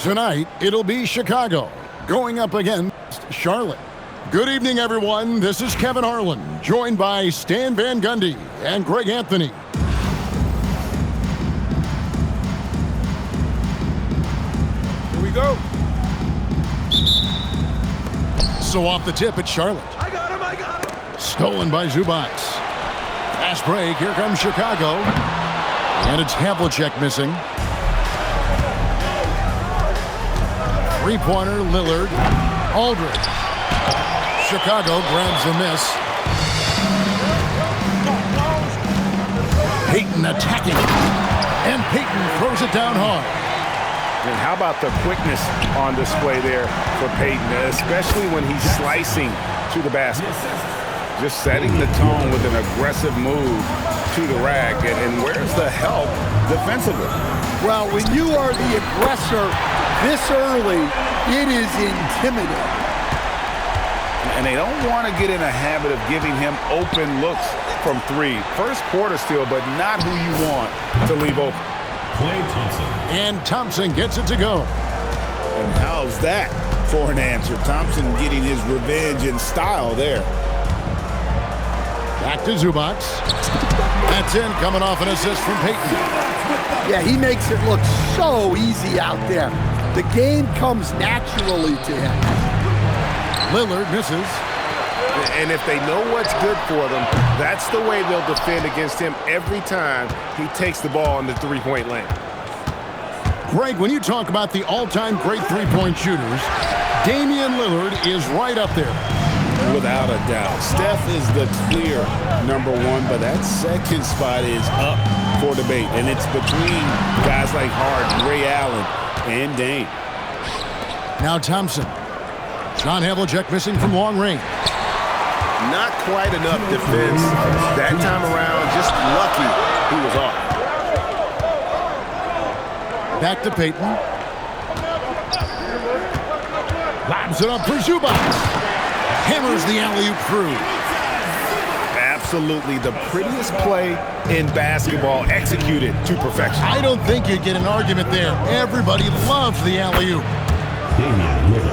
Tonight, it'll be Chicago going up against Charlotte. Good evening, everyone. This is Kevin Harlan, joined by Stan Van Gundy and Greg Anthony. Here we go. So off the tip, it's Charlotte. I got him. Stolen by Zubac. Fast break. Here comes Chicago. And it's Havlicek missing. Three-pointer, Lillard. Aldridge. Chicago grabs the miss. Payton attacking. And Payton throws it down hard. And how about the quickness on display there for Payton, especially when he's slicing to the basket. Just setting the tone with an aggressive move to the rack. And where's the help defensively? Well, when you are the aggressor this early, it is intimidating. And they don't want to get in a habit of giving him open looks from three. First quarter still, but not who you want to leave open. Klay Thompson. And Thompson gets it to go. And how's that for an answer? Thompson getting his revenge in style there. Back to Zubac. That's in, coming off an assist from Payton. Yeah, he makes it look so easy out there. The game comes naturally to him. Lillard misses. And if they know what's good for them, that's the way they'll defend against him every time he takes the ball in the three-point lane. Greg, when you talk about the all-time great three-point shooters, Damian Lillard is right up there. Without a doubt. Steph is the clear number one, but that second spot is up for debate. And it's between guys like Harden, Ray Allen, and Dame. Now Thompson. John Havlicek missing from long range. Not quite enough defense that time around. Just lucky he was off. Back to Payton. Lobs it up for Zubac. Hammers the alley-oop through. Absolutely the prettiest play in basketball, executed to perfection. I don't think you'd get an argument there. Everybody loves the alley-oop.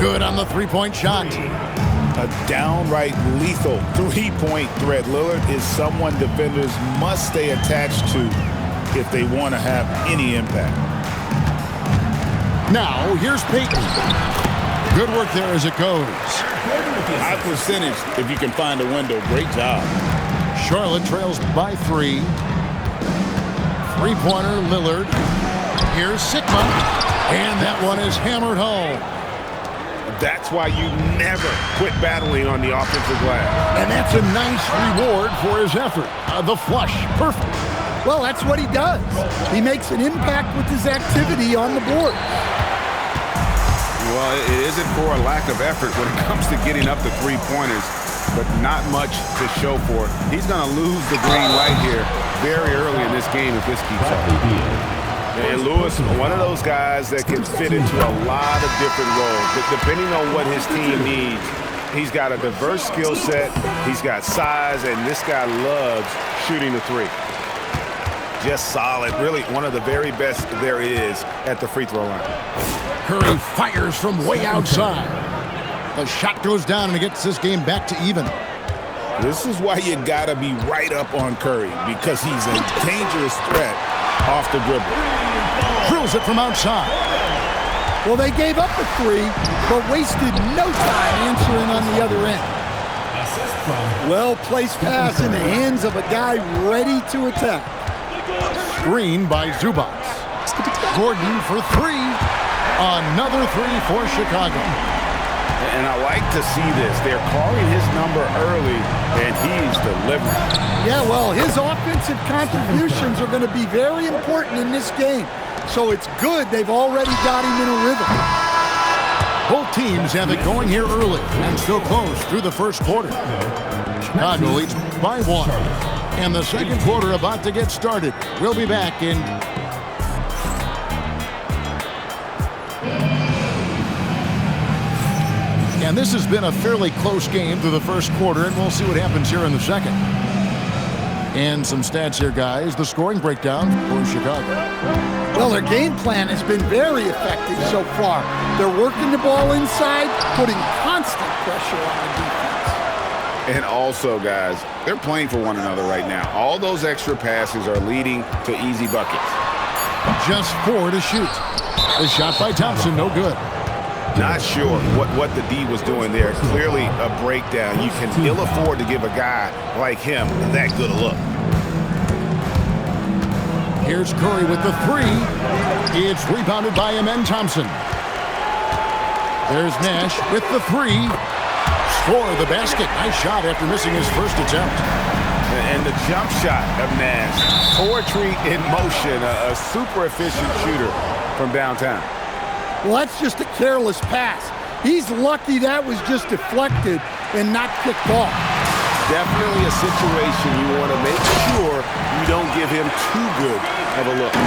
Good on the three-point shot. A downright lethal three-point threat. Lillard is someone defenders must stay attached to if they want to have any impact. Now, here's Payton. Good work there as it goes. High percentage if you can find a window. Great job. Charlotte trails by 3. Three-pointer, Lillard. Here's Sigma. And that one is hammered home. That's why you never quit battling on the offensive glass. And that's a nice reward for his effort. The flush, perfect. Well, that's what he does. He makes an impact with his activity on the board. Well, it isn't for a lack of effort when it comes to getting up the three-pointers, but not much to show for it. He's going to lose the green light here very early in this game if this keeps up. And Lewis, one of those guys that can fit into a lot of different roles. But depending on what his team needs, he's got a diverse skill set, he's got size, and this guy loves shooting the three. Just solid, really one of the very best there is at the free throw line. Curry fires from way outside. The shot goes down and it gets this game back to even. This is why you gotta be right up on Curry, because he's a dangerous threat off the dribble. Drills it from outside. Well, they gave up the three, but wasted no time answering on the other end. Well-placed pass in the hands of a guy ready to attack. Screen by Zubac. Gordon for 3. Another 3 for Chicago. And I like to see this. They're calling his number early, and he's delivering. Yeah, well, his offensive contributions are going to be very important in this game. So it's good they've already got him in a rhythm. Both teams have it going here early and still close through the first quarter. Chicago leads by 1. And the second quarter about to get started. We'll be back in... And this has been a fairly close game through the first quarter, and we'll see what happens here in the second. And some stats here, guys. The scoring breakdown for Chicago. Well, their game plan has been very effective so far. They're working the ball inside, putting constant pressure on the defense. And also, guys, they're playing for one another right now. All those extra passes are leading to easy buckets. Just 4 to shoot. The shot by Thompson, no good. Not sure what the D was doing there. Clearly a breakdown. You can ill afford to give a guy like him that good a look. Here's Curry with the 3. It's rebounded by Amen Thompson. There's Nash with the 3. Score the basket. Nice shot after missing his first attempt. And the jump shot of Nash. Poetry in motion. A super efficient shooter from downtown. Well, that's just a careless pass. He's lucky that was just deflected and not kicked off. Definitely a situation you want to make sure you don't give him too good of a look.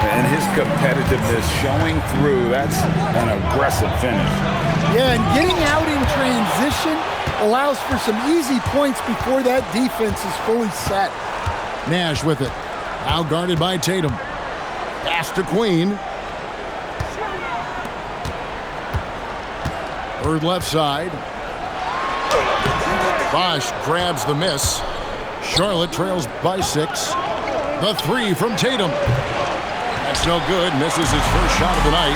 And his competitiveness showing through. That's an aggressive finish. Yeah, and getting out in transition allows for some easy points before that defense is fully set. Nash with it. Now guarded by Tatum. Pass to Queen. Third left side. Bosch grabs the miss. Charlotte trails by 6. The 3 from Tatum. That's no good. Misses his first shot of the night.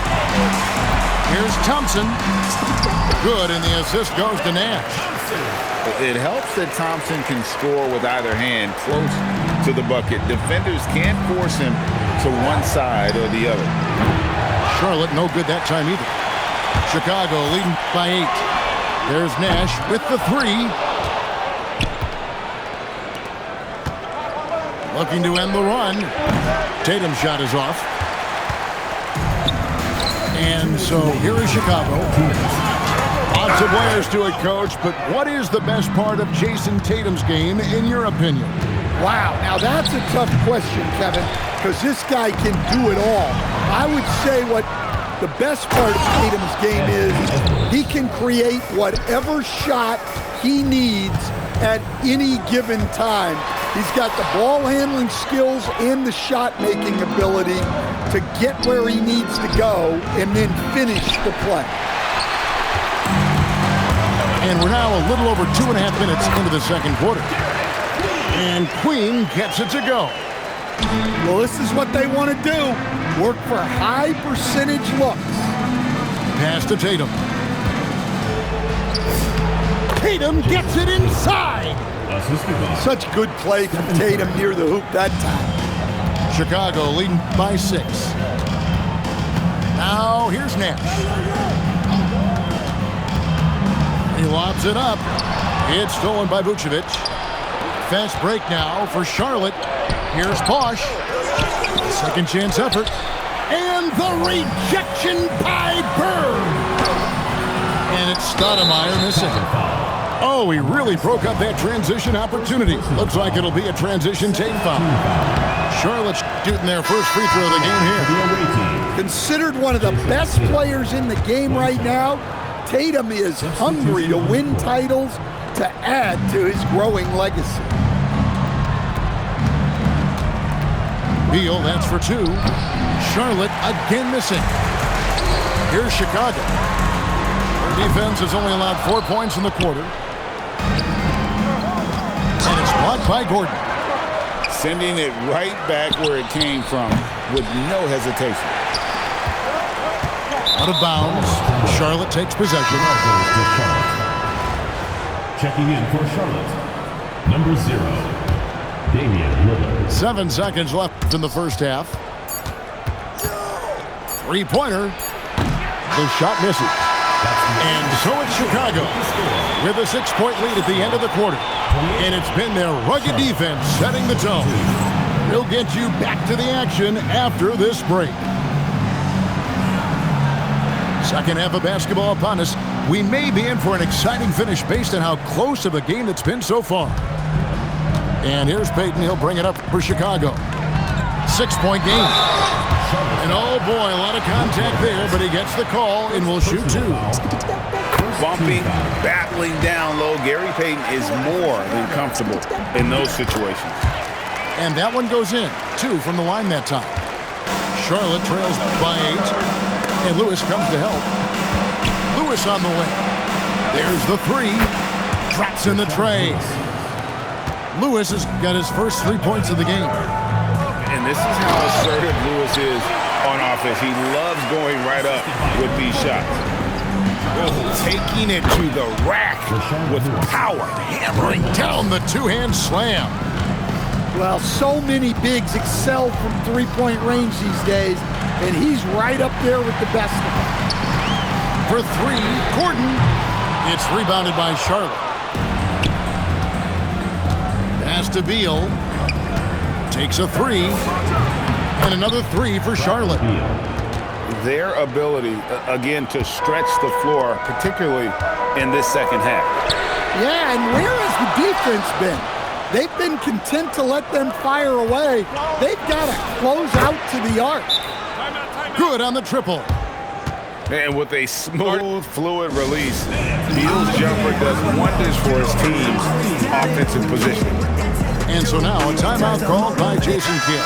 Here's Thompson. Good, and the assist goes to Nash. It helps that Thompson can score with either hand close to the bucket. Defenders can't force him to one side or the other. Charlotte no good that time either. Chicago leading by 8. There's Nash with the 3. Looking to end the run. Tatum's shot is off. And so here is Chicago. Lots of layers to it, Coach, but what is the best part of Jason Tatum's game, in your opinion? Wow, now that's a tough question, Kevin, because this guy can do it all. I would say what the best part of Tatum's game is he can create whatever shot he needs at any given time. He's got the ball handling skills and the shot making ability to get where he needs to go and then finish the play. And we're now a little over 2.5 minutes into the second quarter. And Queen gets it to go. Well, this is what they want to do. Work for high percentage looks. Pass to Tatum. Tatum gets it inside. Such good play from Tatum near the hoop that time. Chicago leading by 6. Now here's Nash. He lobs it up. It's stolen by Vucevic. Fast break now for Charlotte. Here's Bosch. Second chance effort. And the rejection by Bird. And it's Stoudemire missing. Oh, he really broke up that transition opportunity. Looks like it'll be a transition take foul. Charlotte's shooting their first free throw of the game here. Considered one of the best players in the game right now, Tatum is hungry to win titles to add to his growing legacy. Beal, that's for 2. Charlotte again missing. Here's Chicago. Their defense has only allowed 4 points in the quarter. And it's blocked by Gordon. Sending it right back where it came from with no hesitation. Out of bounds. Charlotte takes possession. Checking in for Charlotte, number 0, Damian Lillard. 7 seconds left in the first half. Three-pointer. The shot misses. And so it's Chicago with a 6-point lead at the end of the quarter. And it's been their rugged defense setting the tone. We'll get you back to the action after this break. Second half of basketball upon us. We may be in for an exciting finish based on how close of a game it's been so far. And here's Payton. He'll bring it up for Chicago. 6-point game. And oh boy, a lot of contact there, but he gets the call and will shoot 2. bumping, battling down low. Gary Payton is more than comfortable in those situations. And that one goes in. 2 from the line that time. Charlotte trails by 8. And Lewis comes to help. Lewis on the wing. There's the 3. Drops in the tray. Lewis has got his first 3 points of the game. And this is how assertive Lewis is on offense. He loves going right up with these shots. Taking it to the rack with power. Hammering down the two-hand slam. Well, so many bigs excel from three-point range these days, and he's right up there with the best of them. For 3, Gordon. It's rebounded by Charlotte. Pass to Beal. Takes a 3. And another 3 for Charlotte. Their ability, again, to stretch the floor, particularly in this second half. Yeah, and where has the defense been? They've been content to let them fire away. They've got to close out to the arc. Good on the triple. And with a smooth, fluid release, Beal's jumper does wonders for his team's offensive positioning. And so now a timeout called by Jason Kidd.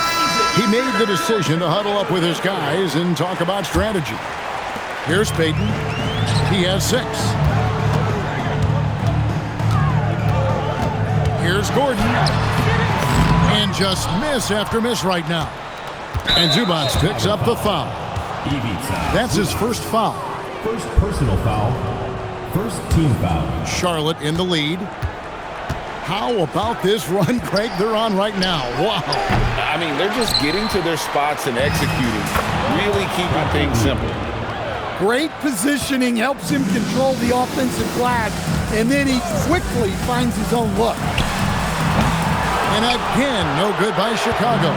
He made the decision to huddle up with his guys and talk about strategy. Here's Payton. He has 6. Here's Gordon. And just miss after miss right now. And Zubac picks up the foul. That's his first foul. First personal foul. First team foul. Charlotte in the lead. How about this run, Craig, they're on right now? Wow. I mean, they're just getting to their spots and executing, really keeping things simple. Great positioning helps him control the offensive glass, and then he quickly finds his own look. And again, no good by Chicago.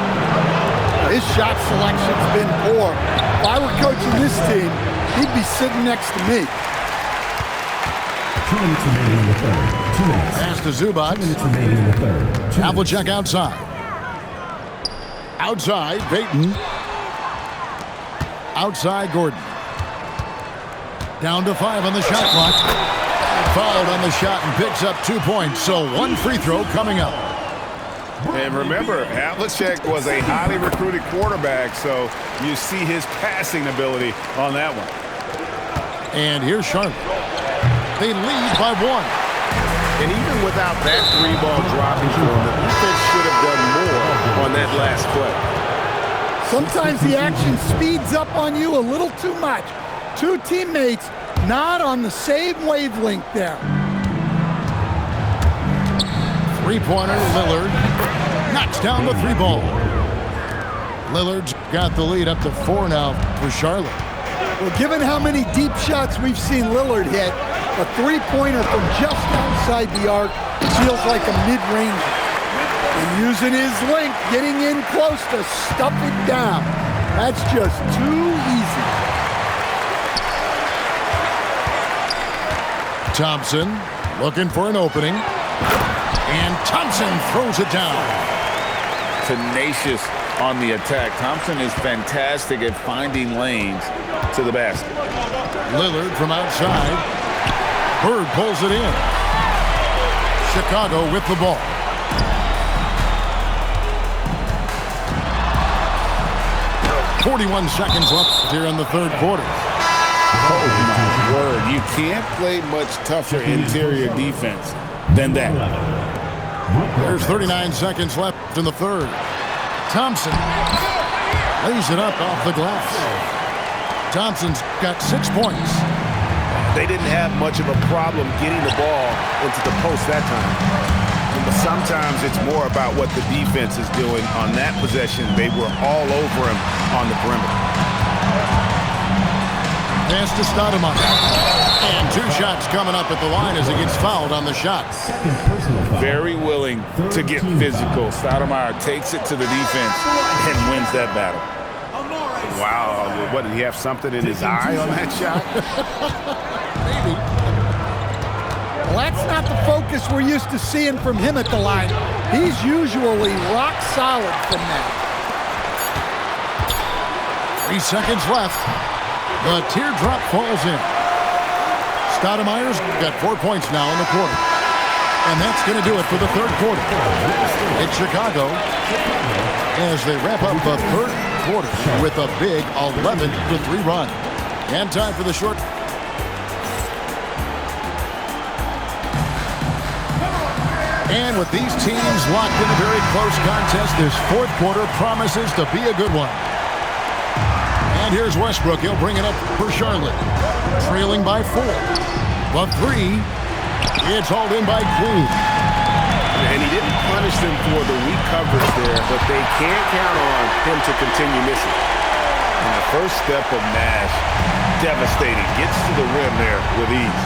His shot selection's been poor. If I were coaching this team, he'd be sitting next to me. 2 minutes remaining in the third. 2 minutes. Pass to Zubac. 2 minutes remaining in the third. Havlicek outside. Outside, Payton. Outside, Gordon. Down to 5 on the shot clock. Fouled on the shot and picks up 2 points. So 1 free throw coming up. And remember, Havlicek was a highly recruited quarterback, so you see his passing ability on that one. And here's Charlotte. They lead by 1. And even without that 3-ball dropping for him, the defense should have done more on that last play. Sometimes the action speeds up on you a little too much. 2 teammates not on the same wavelength there. 3-pointer, Lillard. Knocks down the 3-ball. Lillard's got the lead up to 4 now for Charlotte. Well, given how many deep shots we've seen Lillard hit, a 3-pointer from just outside the arc feels like a mid-range. And using his length, getting in close to stuff it down. That's just too easy. Thompson looking for an opening. And Thompson throws it down. Tenacious on the attack. Thompson is fantastic at finding lanes to the basket. Lillard from outside. Bird pulls it in. Chicago with the ball. .41 seconds left here in the third quarter. Oh, my word. You can't play much tougher interior defense than that. There's 39 seconds left in the third. Thompson lays it up off the glass. Thompson's got 6 points. They didn't have much of a problem getting the ball into the post that time. But sometimes it's more about what the defense is doing on that possession. They were all over him on the perimeter. Pass to Stoudemire. And 2 shots coming up at the line as he gets fouled on the shot. Very willing to get physical. Stoudemire takes it to the defense and wins that battle. Wow, what, did he have something in his eye on that shot? Maybe. Well, that's not the focus we're used to seeing from him at the line. He's usually rock solid from that. 3 seconds left. The teardrop falls in. Stoudemire's got 4 points now in the quarter. And that's going to do it for the third quarter. It's Chicago as they wrap up the third quarter with a big 11-3 run. And time for the short. And with these teams locked in a very close contest, this fourth quarter promises to be a good one. And here's Westbrook. He'll bring it up for Charlotte. Trailing by 4. The three. It's hauled in by Klune. And he didn't punish them for the weak coverage there, but they can't count on him to continue missing. And the first step of Nash, devastating. Gets to the rim there with ease.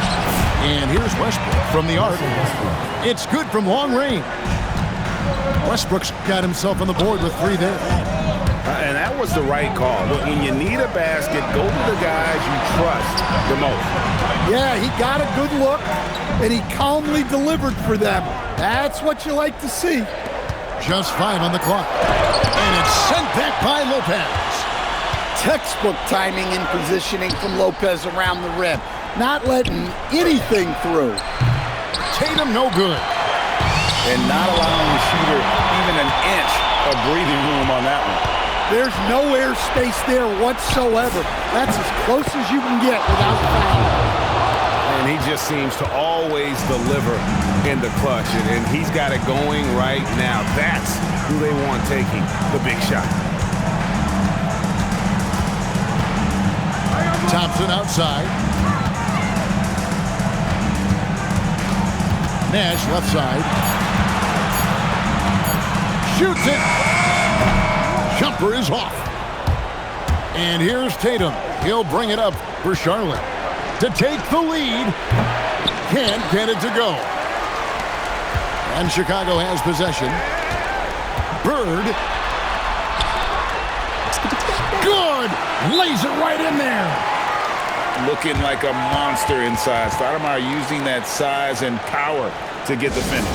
And here's Westbrook from the arc. It's good from long range. Westbrook's got himself on the board with 3 there. And that was the right call. When you need a basket, go to the guys you trust the most. Yeah, he got a good look, and he calmly delivered for them. That's what you like to see. Just 5 on the clock. And it's sent back by Lopez. Textbook timing and positioning from Lopez around the rim. Not letting anything through. Tatum no good. And not allowing the shooter even an inch of breathing room on that one. There's no airspace there whatsoever. That's as close as you can get without foul. And he just seems to always deliver in the clutch. And he's got it going right now. That's who they want taking the big shot. Thompson outside. Nash left side. Shoots it. Jumper is off. And here's Tatum. He'll bring it up for Charlotte to take the lead. Can't get it to go. And Chicago has possession. Bird. Good. Lays it right in there. Looking like a monster inside. Stoudemire using that size and power to get the finish.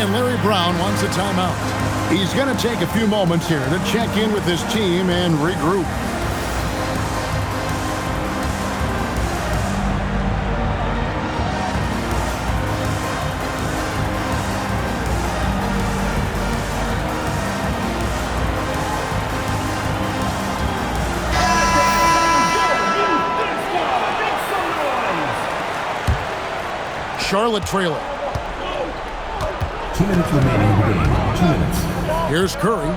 And Larry Brown wants a timeout. He's going to take a few moments here to check in with his team and regroup. Charlotte trailing. 2 minutes remaining in the game. 2 minutes. Here's Curry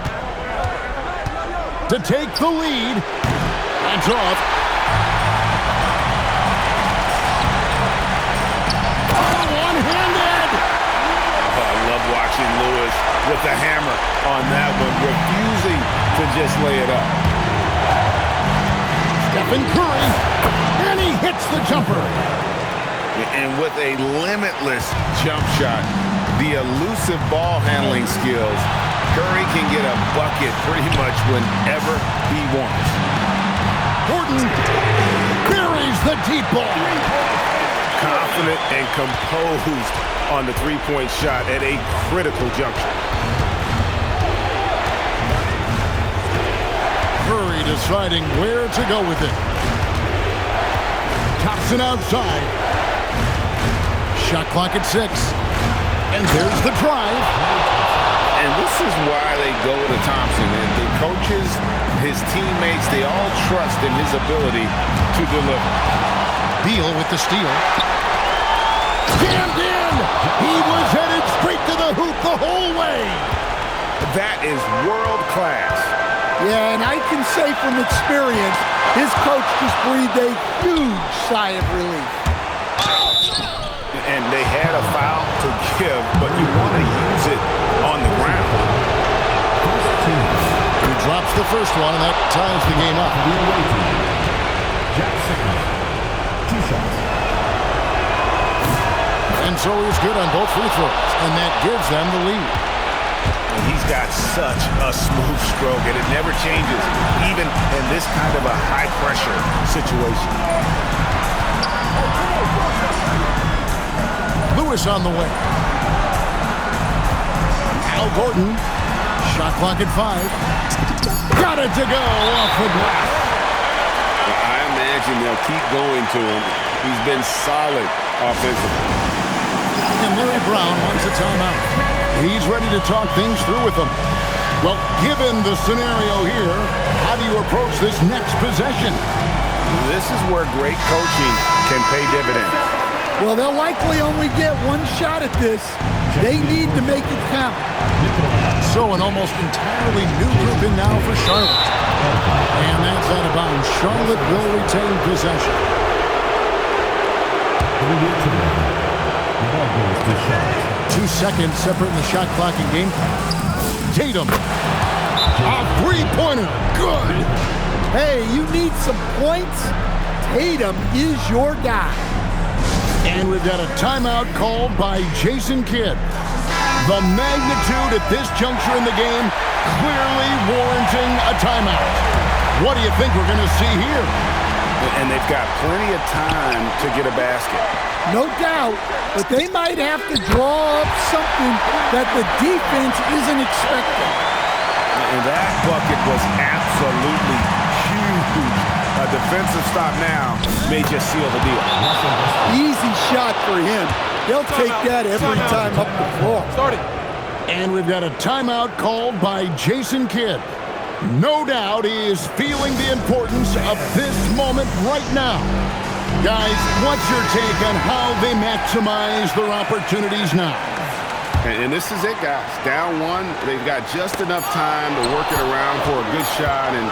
to take the lead. Hands off. One-handed. I love watching Lewis with the hammer on that one, refusing to just lay it up. Stephen Curry, and he hits the jumper. And with a limitless jump shot, the elusive ball handling skills, Curry can get a bucket pretty much whenever he wants. Gordon buries the deep ball. Confident and composed on the three-point shot at a critical juncture. Curry deciding where to go with it. Thompson outside. Shot clock at 6. And there's the drive. And this is why they go to Thompson. And the coaches, his teammates, they all trust in his ability to deliver. Beal with the steal. Jammed in! He was headed straight to the hoop the whole way. That is world class. Yeah, and I can say from experience, his coach just breathed a huge sigh of relief. And they had a foul to give, but you want to use it on the ground. He drops the first one, and that ties the game up. Jackson. 2 shots. And so he's good on both free throws, and that gives them the lead. And he's got such a smooth stroke, and it never changes, even in this kind of a high-pressure situation. Lewis on the way. Al Gordon. Shot clock at 5. Got it to go off the glass. I imagine they'll keep going to him He's been solid offensively. And Larry Brown wants a timeout. He's ready to talk things through with them. Well, given the scenario here, how do you approach this next possession? This is where great coaching can pay dividends. Well, they'll likely only get one shot at this. They need to make it count. So an almost entirely new group in now for Charlotte. And that's out of bounds. Charlotte will retain possession. The ball goes to Charlotte. 2 seconds separating the shot clock and game clock. Tatum. A three-pointer. Good. Hey, you need some points? Tatum is your guy. And we've got a timeout called by Jason Kidd. The magnitude at this juncture in the game clearly warranting a timeout. What do you think we're going to see here? And they've got plenty of time to get a basket. No doubt, but they might have to draw up something that the defense isn't expecting. And that bucket was absolutely huge. A defensive stop now may just seal the deal. Easy shot for him. They'll take that every time up the floor. And we've got a timeout called by Jason Kidd. No doubt he is feeling the importance of this moment right now. Guys, what's your take on how they maximize their opportunities now? And this is it, guys. Down one, they've got just enough time to work it around for a good shot, and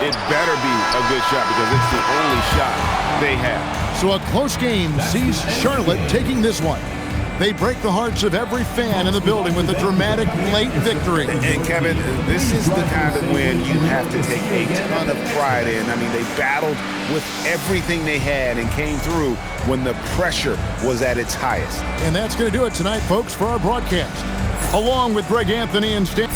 it better be a good shot because it's the only shot they have. So a close game sees Charlotte taking this one. They break the hearts of every fan in the building with a dramatic late victory. And Kevin, this is the kind of win you have to take a ton of pride in. I mean, they battled with everything they had and came through when the pressure was at its highest. And that's going to do it tonight, folks, for our broadcast. Along with Greg Anthony and Stan.